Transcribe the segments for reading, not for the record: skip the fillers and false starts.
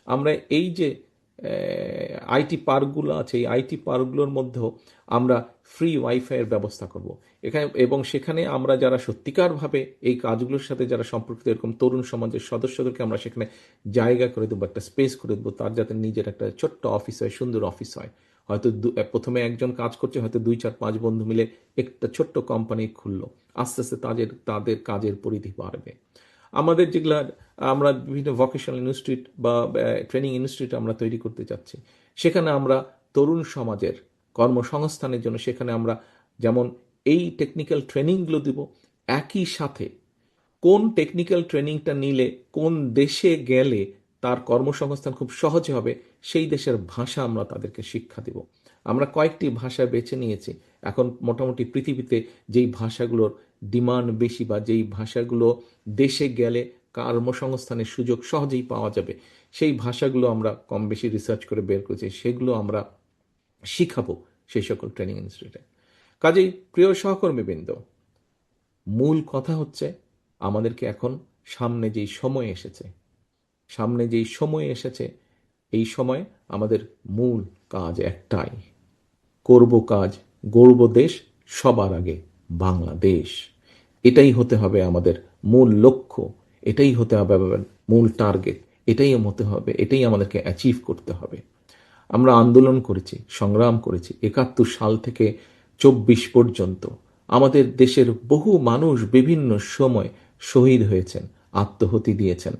আমরা এই যে আইটি পার্কগুলো আছে, এই আইটি পার্কগুলোর মধ্যেও আমরা ফ্রি ওয়াইফাইয়ের ব্যবস্থা করব এখানে, এবং সেখানে আমরা যারা সত্যিকারভাবে এই কাজগুলোর সাথে যারা সম্পর্কিত এরকম তরুণ সমাজের সদস্যদেরকে আমরা সেখানে জায়গা করে দেবো, একটা স্পেস করে দেবো, তার যাতে নিজের একটা ছোট্ট অফিস হয়, সুন্দর অফিস হয়। হয়তো প্রথমে একজন কাজ করছে, হয়তো 2 4 5 বন্ধু মিলে একটা ছোট্ট কোম্পানি খুললো, আস্তে আস্তে তাদের তাদের কাজের পরিধি বাড়বে। আমাদের যেগুলা আমরা বিভিন্ন ভোকেশনাল ইনস্টিটিউট বা ট্রেনিং ইনস্টিটিউট আমরা তৈরি করতে চাচ্ছি, সেখানে আমরা তরুণ সমাজের কর্মসংস্থানের জন্য সেখানে আমরা যেমন এই টেকনিক্যাল ট্রেনিংগুলো দিব, একই সাথে কোন টেকনিক্যাল ট্রেনিংটা নিলে কোন দেশে গেলে তার কর্মসংস্থান খুব সহজে হবে সেই দেশের ভাষা আমরা তাদেরকে শিক্ষা দিব। আমরা কয়েকটি ভাষা বেছে নিয়েছি। এখন মোটামুটি পৃথিবীতে যেই ভাষাগুলোর ডিমান্ড বেশি বা যেই ভাষাগুলো দেশে গেলে কর্মসংস্থানের সুযোগ সহজেই পাওয়া যাবে, সেই ভাষাগুলো আমরা কম বেশি রিসার্চ করে বের করেছি, সেগুলো আমরা শিখাবো সেই সকল ট্রেনিং ইনস্টিটিউটে। কাজেই প্রিয় সহকর্মীবৃন্দ, মূল কথা হচ্ছে আমাদেরকে এখন সামনে যেই সময় এসেছে, সামনে যেই সময় এসেছে এই সময় আমাদের মূল কাজ একটাই, করব কাজ, গড়ব দেশ, সবার আগে বাংলাদেশ। এটাই হতে হবে আমাদের মূল লক্ষ্য, এটাই হতে হবে আমাদের মূল টার্গেট, এটাই হতে হবে, এটাই আমাদেরকে অ্যাচিভ করতে হবে। আমরা আন্দোলন করেছি, সংগ্রাম করেছি 71 সাল থেকে 24 পর্যন্ত। আমাদের দেশের বহু মানুষ বিভিন্ন সময় শহীদ হয়েছেন, আত্মহতি দিয়েছেন,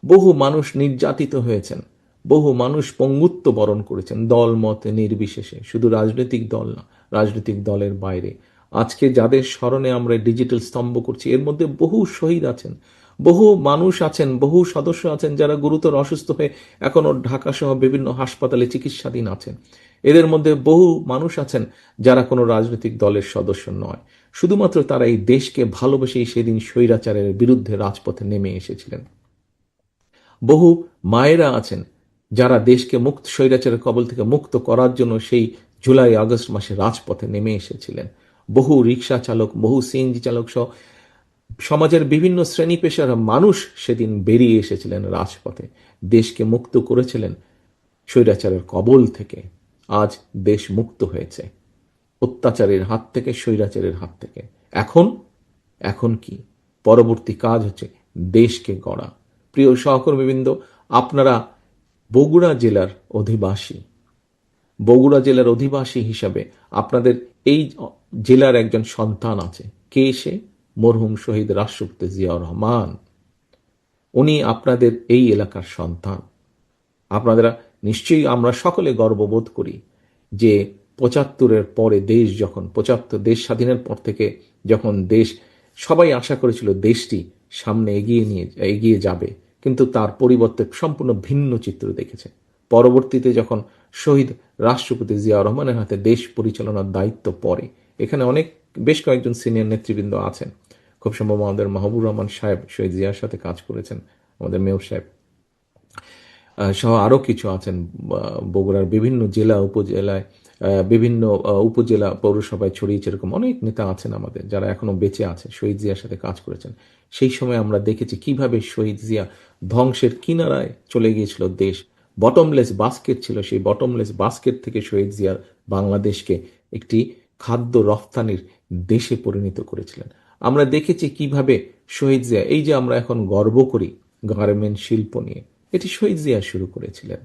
বহু মানুষ নির্যাতিত হয়েছেন, বহু মানুষ পঙ্গুত্ব বরণ করেছেন, দল মত নির্বিশেষে, শুধু রাজনৈতিক দল না, রাজনৈতিক দলের বাইরে। আজকে যাদের স্মরণে আমরা ডিজিটাল স্তম্ভ করছি, এর মধ্যে বহু শহীদ আছেন, বহু মানুষ আছেন, বহু সদস্য আছেন যারা গুরুতর অসুস্থ হয়ে এখনো ঢাকা সহ বিভিন্ন হাসপাতালে চিকিৎসাধীন আছেন। এদের মধ্যে বহু মানুষ আছেন যারা কোনো রাজনৈতিক দলের সদস্য নয়, শুধুমাত্র তারা এই দেশকে ভালোবেসেই সেদিন স্বৈরাচারের বিরুদ্ধে রাজপথে নেমে এসেছিলেন। বহু মায়েরা আছেন যারা দেশকে মুক্ত স্বৈরাচারের কবল থেকে মুক্ত করার জন্য সেই জুলাই আগস্ট মাসে রাজপথে নেমে এসেছিলেন। বহু রিক্সা চালক, বহু সিএনজি চালক সহ সমাজের বিভিন্ন শ্রেণী পেশার মানুষ সেদিন বেরিয়ে এসেছিলেন রাজপথে, দেশকে মুক্ত করেছিলেন স্বৈরাচারের কবল থেকে। আজ দেশ মুক্ত হয়েছে অত্যাচারের হাত থেকে, স্বৈরাচারের হাত থেকে। এখন এখন কি পরবর্তী কাজ হচ্ছে দেশকে গড়া। প্রিয় সহকর্মীবৃন্দ, আপনারা বগুড়া জেলার অধিবাসী, বগুড়া জেলার অধিবাসী হিসাবে আপনাদের এই জেলার একজন সন্তান আছে। কে সে? মরহুম শহীদ রাষ্ট্রপতি জিয়াউর রহমান। উনি আপনাদের এই এলাকার সন্তান। আপনারা নিশ্চয়ই, আমরা সকলে গর্ববোধ করি যে 75-এর পরে দেশ যখন 75 দেশ স্বাধীনের পর থেকে যখন দেশ, সবাই আশা করেছিল দেশটি সামনে এগিয়ে যাবে, কিন্তু তার পরিবর্তে সম্পূর্ণ ভিন্ন চিত্র দেখেছে। পরবর্তীতে যখন শহীদ রাষ্ট্রপতি জিয়াউর রহমানের হাতে দেশ পরিচালনার দায়িত্ব পড়ে, এখানে বেশ কয়েকজন সিনিয়র নেতৃবৃন্দ আছেন। খুব সম্ভব আমাদের মাহবুব রহমান সাহেব শহীদ জিয়ার সাথে কাজ করেছেন, আমাদের মেয়র সাহেব সহ আরও কিছু আছেন। বগুড়ার বিভিন্ন জেলা উপজেলায়, বিভিন্ন উপজেলা পৌরসভায় ছড়িয়েছে এরকম অনেক নেতা আছেন আমাদের যারা এখনো বেঁচে আছে, শহীদ জিয়ার সাথে কাজ করেছেন। সেই সময় আমরা দেখেছি কিভাবে শহীদ জিয়া ধ্বংসের কিনারায় চলে গিয়েছিল দেশ, বটমলেস বাস্কেট ছিল, সেই বটমলেস বাস্কেট থেকে শহীদ জিয়ার বাংলাদেশকে একটি খাদ্য রফতানির দেশে পরিণত করেছিলেন। আমরা দেখেছি কিভাবে শহীদ জিয়া, এই যে আমরা এখন গর্ব করি গার্মেন্ট শিল্প নিয়ে, এটি শহীদ জিয়া শুরু করেছিলেন।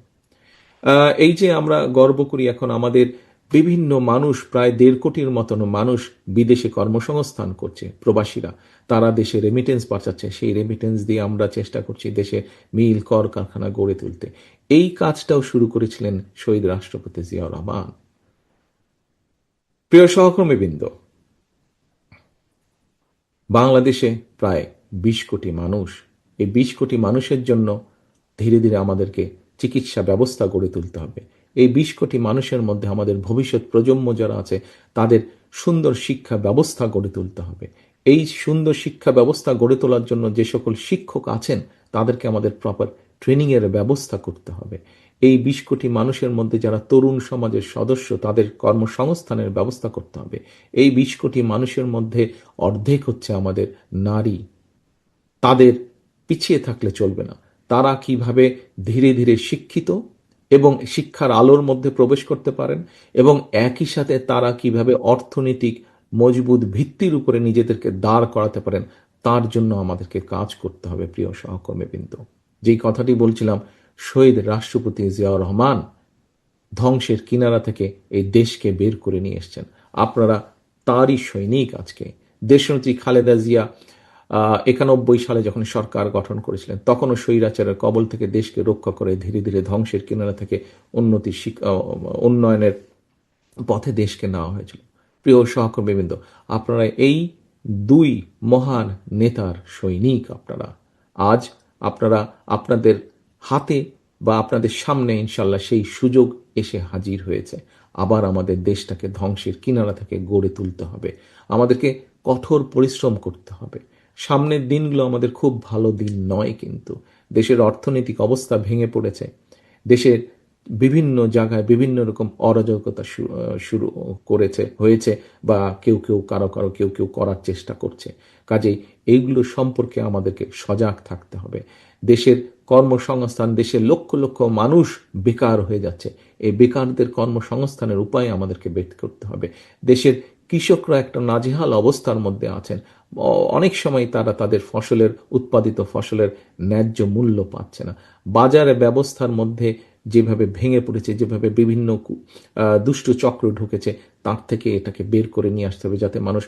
এই যে আমরা গর্ব করি এখন আমাদের বিভিন্ন মানুষ, প্রায় 1.5 কোটির মতন মানুষ বিদেশে কর্মসংস্থান করছে, প্রবাসীরা, তারা দেশে রেমিটেন্স পাঠাচ্ছে, সেই রেমিটেন্স দিয়ে আমরা চেষ্টা করছি দেশে মিল কর কারখানা গড়ে তুলতে। এই কাজটাও শুরু করেছিলেন শহীদ রাষ্ট্রপতি জিয়াউর রহমান। প্রিয় সহকর্মীবৃন্দ, বাংলাদেশে প্রায় 20 কোটি মানুষ। এই 20 কোটি মানুষের জন্য ধীরে ধীরে আমাদেরকে চিকিৎসা ব্যবস্থা গড়ে তুলতে হবে। এই 20 কোটি মানুষের মধ্যে আমাদের ভবিষ্যৎ প্রজন্ম যারা আছে তাদের সুন্দর শিক্ষা ব্যবস্থা গড়ে তুলতে হবে। এই সুন্দর শিক্ষা ব্যবস্থা গড়ে তোলার জন্য যে সকল শিক্ষক আছেন তাদেরকে আমাদের প্রপার ট্রেনিংয়ের ব্যবস্থা করতে হবে। এই 20 কোটি মানুষের মধ্যে যারা তরুণ সমাজের সদস্য তাদের কর্মসংস্থানের ব্যবস্থা করতে হবে। এই 20 কোটি মানুষের মধ্যে অর্ধেক হচ্ছে আমাদের নারী, তাদের পিছিয়ে থাকলে চলবে না, তারা কিভাবে ধীরে ধীরে শিক্ষিত এবং শিক্ষার আলোর মধ্যে প্রবেশ করতে পারেন, এবং একই সাথে তারা কিভাবে অর্থনৈতিক মজবুত ভিত্তির উপরে নিজেদেরকে দাঁড় করাতে পারেন, তার জন্য আমাদেরকে কাজ করতে হবে। প্রিয় সহকর্মীবৃন্দ, যেই কথাটি বলছিলাম, শহীদ রাষ্ট্রপতি জিয়াউর রহমান ধ্বংসের কিনারা থেকে এই দেশকে বের করে নিয়ে এসেছেন। আপনারা তারই সৈনিক। আজকে দেশনেত্রী খালেদা জিয়া 91 সালে যখন সরকার গঠন করেছিলেন, তখনও স্বৈরাচারের কবল থেকে দেশকে রক্ষা করে ধীরে ধীরে ধ্বংসের কিনারা থেকে উন্নয়নের পথে দেশকে নেওয়া হয়েছিল। প্রিয় সহকর্মীবৃন্দ, আপনারা এই দুই মহান নেতার সৈনিক। আপনারা আজ আপনারা আপনাদের হাতে বা আপনাদের সামনে ইনশাল্লাহ সেই সুযোগ এসে হাজির হয়েছে। আবার আমাদের দেশটাকে ধ্বংসের কিনারা থেকে গড়ে তুলতে হবে। আমাদেরকে কঠোর পরিশ্রম করতে হবে। সামনের দিনগুলো আমাদের খুব ভালো দিন নয়, কিন্তু দেশের অর্থনৈতিক অবস্থা ভেঙে পড়েছে। দেশের বিভিন্ন জায়গায় বিভিন্ন রকম অরাজকতা শুরু হয়েছে, বা কেউ কেউ কেউ কেউ করার চেষ্টা করছে। কাজেই এইগুলো সম্পর্কে আমাদেরকে সজাগ থাকতে হবে। দেশের কর্মসংস্থান, দেশের লক্ষ লক্ষ মানুষ বেকার হয়ে যাচ্ছে। এই বেকারদের কর্মসংস্থানের উপায় আমাদেরকে বের করতে হবে। দেশের কৃষকরা একটা নাজেহাল অবস্থার মধ্যে আছেন। অনেক সময় তারা তাদের উৎপাদিত ফসলের ন্যায্য মূল্য পাচ্ছে না। বাজারে ব্যবস্থার মধ্যে যেভাবে ভেঙে পড়েছে, যেভাবে বিভিন্ন দুষ্ট চক্র ঢুকেছে, তার থেকে এটাকে বের করে নিয়ে আসতে হবে, যাতে মানুষ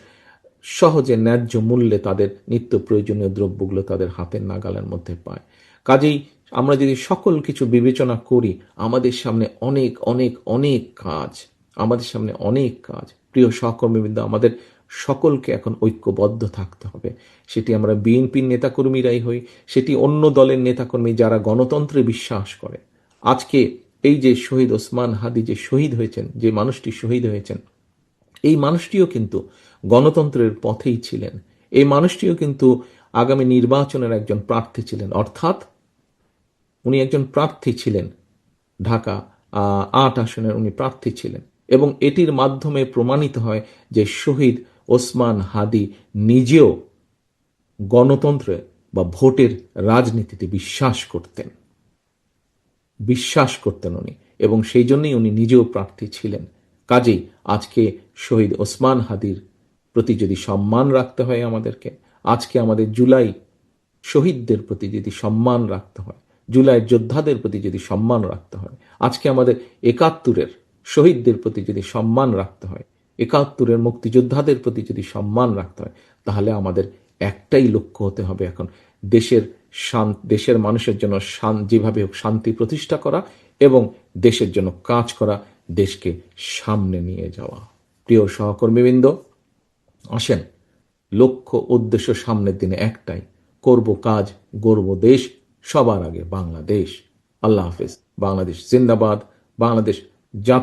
সহজে ন্যায্য মূল্যে তাদের নিত্য প্রয়োজনীয় দ্রব্যগুলো তাদের হাতের নাগালের মধ্যে পায়। কাজেই আমরা যদি সকল কিছু বিবেচনা করি, আমাদের সামনে অনেক অনেক অনেক কাজ, আমাদের সামনে অনেক কাজ। প্রিয় সহকর্মীবৃন্দ, আমাদের সকলকে এখন ঐক্যবদ্ধ থাকতে হবে। সেটি আমরা বিএনপির নেতাকর্মীরাই হই, সেটি অন্য দলের নেতাকর্মী যারা গণতন্ত্রে বিশ্বাস করে। আজকে এই যে শহীদ ওসমান হাদি যে শহীদ হয়েছেন, যে মানুষটি শহীদ হয়েছেন, এই মানুষটিও কিন্তু গণতন্ত্রের পথেই ছিলেন। এই মানুষটিও কিন্তু আগামী নির্বাচনের একজন প্রার্থী ছিলেন, অর্থাৎ উনি একজন প্রার্থী ছিলেন। ঢাকা ৮ আসনের উনি প্রার্থী ছিলেন, এবং এটির মাধ্যমে প্রমাণিত হয় যে শহীদ ওসমান হাদি নিজেও গণতন্ত্রে বা ভোটের রাজনীতিতে বিশ্বাস করতেন উনি, এবং সেই জন্যই উনি নিজেও প্রার্থী ছিলেন। কাজেই আজকে শহীদ ওসমান হাদির প্রতি যদি সম্মান রাখতে হয় আমাদেরকে, আজকে আমাদের জুলাই শহীদদের প্রতি যদি সম্মান রাখতে হয়, জুলাই যোদ্ধাদের প্রতি যদি সম্মান রাখতে হয়, আজকে আমাদের ৭১-এর শহীদদের প্রতি যদি সম্মান রাখতে হয়, ৭১-এর মুক্তিযোদ্ধাদের প্রতি যদি সম্মান রাখতে হয়, তাহলে আমাদের একটাই লক্ষ্য হতে হবে এখন, দেশের মানুষের জন্য যেভাবে হোক শান্তি প্রতিষ্ঠা করা এবং দেশের জন্য কাজ করা, দেশকে সামনে নিয়ে যাওয়া। প্রিয় সহকর্মীবৃন্দ, আসেন, লক্ষ্য উদ্দেশ্য সামনের দিনে একটাই, করব কাজ, গড়ব দেশ, সবার আগে বাংলাদেশ। আল্লাহ হাফেজ। বাংলাদেশ জিন্দাবাদ। বাংলাদেশ